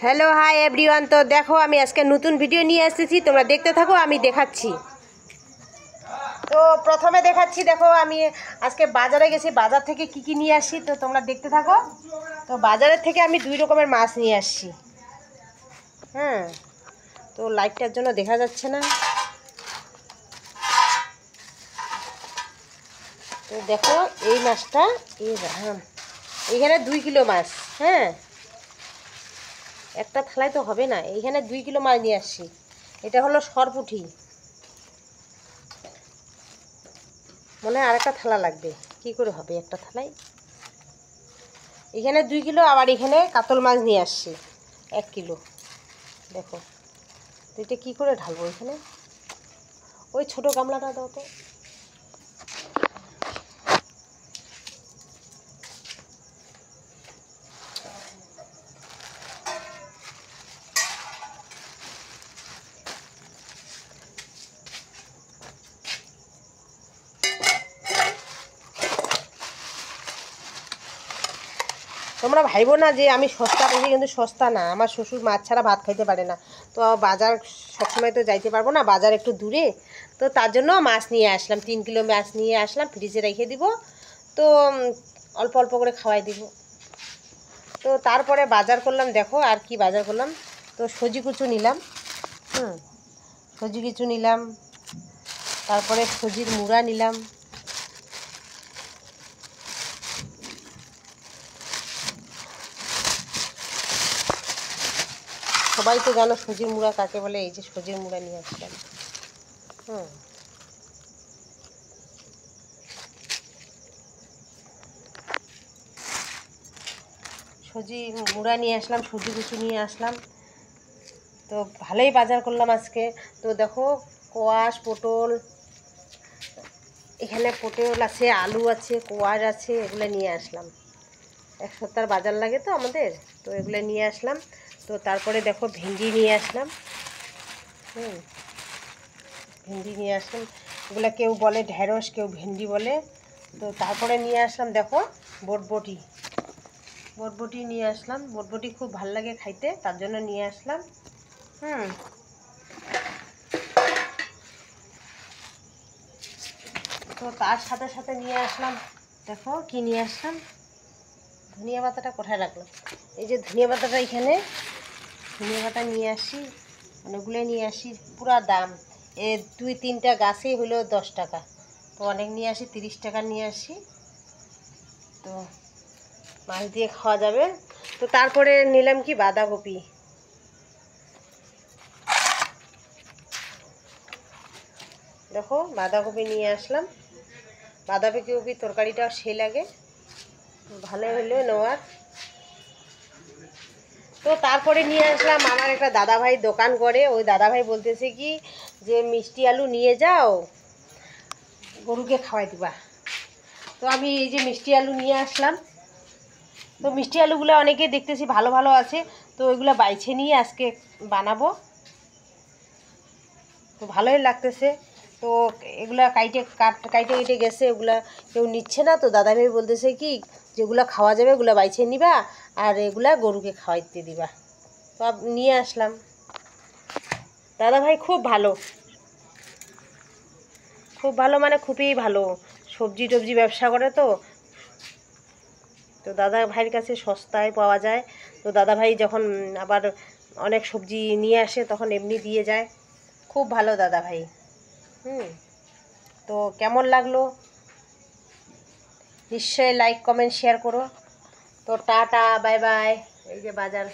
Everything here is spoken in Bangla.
Hello hi everyone. तो देखो আমি আজকে নতুন ভিডিও নিয়ে এসেছি, তোমরা দেখতে থাকো, আমি দেখাচ্ছি। তো প্রথমে দেখাচ্ছি, দেখো আমি আজকে বাজারে গেছি, বাজার থেকে কি কি নিয়ে আসছি তো তোমরা দেখতে থাকো। তো বাজারের থেকে আমি দুই রকমের মাছ নিয়ে আসছি। হ্যাঁ, তো লাইটটার জন্য দেখা যাচ্ছে না। তো দেখো এই মাছটা, এইখানে 2 কিলো মাছ। হ্যাঁ, একটা থালায় তো হবে না, এইখানে 2 কিলো মাছ নিয়ে আসছি। এটা হলো সরপুঁটি, মনে হয় আরেকটা থালা লাগবে, কি করে হবে একটা থালায়। এখানে 2 কিলো, আবার এখানে কাতল মাছ নিয়ে আসছি 1 কিলো। দেখো তো এটা কী করে ঢালবো এখানে, ওই ছোটো গামলাটা দাও তো। তোমরা ভাইবো না যে আমি সস্তা পেয়েছি, কিন্তু সস্তা না। আমার শ্বশুর মাছ ছাড়া ভাত খাইতে পারে না, তো বাজার সবসময় তো যাইতে পারবো না, বাজার একটু দূরে। তো তার জন্য মাছ নিয়ে আসলাম, 3 কিলো মাছ নিয়ে আসলাম, ফ্রিজে রেখে দিব। তো অল্প অল্প করে খাওয়াই দিব। তো তারপরে বাজার করলাম, দেখো আর কি বাজার করলাম। তো সজি কুচু নিলাম, সজি কুচু নিলাম, তারপরে সজির মুড়া নিলাম, সবাই তো জানো সজির মুড়া কাকে বলে, এই যে সজির মুড়া নিয়ে আসলাম। সজি মুড়া নিয়ে আসলাম, সজি কুচু নিয়ে আসলাম। তো ভালোই বাজার করলাম আজকে। তো দেখো কোয়াশ, পটল, এখানে পটল আছে, আলু আছে, কোয়াশ আছে, এগুলো নিয়ে আসলাম। 1 সপ্তাহ বাজার লাগে তো আমাদের, তো এগুলো নিয়ে আসলাম। তো তারপরে দেখো ভেন্ডি নিয়ে আসলাম। ভেন্ডি নিয়ে আসলাম, এগুলো কেউ বলে ঢেঁড়স, কেউ ভেন্ডি বলে। তো তারপরে নিয়ে আসলাম দেখো বটবটি, বটবটি নিয়ে আসলাম। বটবটি খুব ভাল লাগে খাইতে, তার জন্য নিয়ে আসলাম। তো তার সাথে সাথে নিয়ে আসলাম, দেখো কি নিয়ে আসলাম, ধনিয়া পাতাটা কোথায় রাখলাম, এই যে ধনিয়া পাতাটা এখানে, ধনিয়া পাতা নিয়ে আসি, অনেকগুলো নিয়ে আসি, পুরা দাম। 2-3টা গাছেই হলো 10 টাকা, তো অনেক নিয়ে আসি, 30 টাকা নিয়ে আসি। তো মাছ দিয়ে খাওয়া যাবে। তো তারপরে নিলাম কি বাঁধাকপি, দেখো বাঁধাকপি নিয়ে আসলাম। বাঁধাকপি তরকারিটা সে লাগে, ভালো হলেও নেওয়ার। তো তারপরে নিয়ে আসলাম, আমার একটা দাদাভাই দোকান করে, ওই দাদাভাই বলতেছে কি যে মিষ্টি আলু নিয়ে যাও, গরুকে খাওয়াই দিবা। তো আমি এই যে মিষ্টি আলু নিয়ে আসলাম। তো মিষ্টি আলুগুলো অনেকে দেখতেছি ভালো ভালো আছে, তো ওইগুলো বাইছে নিয়ে আজকে বানাবো। তো ভালোই লাগতেছে। তো এগুলা কাইটে গেছে, ওগুলা কেউ নিচ্ছে না। তো দাদাভাই বলতেছে কি যেগুলো খাওয়া যাবে ওগুলো বাইছে নিবা, আর এগুলা গরুকে খাওয়াইতে দিবা। তো নিয়ে আসলাম। দাদাভাই খুব ভালো, খুব ভালো, মানে খুবই ভালো, সবজি টবজি ব্যবসা করে। তো তো দাদা ভাইয়ের কাছে সস্তায় পাওয়া যায়। তো দাদা ভাই যখন আবার অনেক সবজি নিয়ে আসে তখন এমনি দিয়ে যায়, খুব ভালো দাদা ভাই। তো কেমন লাগলো নিশ্চয়ই লাইক কমেন্ট শেয়ার করো। তো টাটা বাই বাই। এই যে বাজার।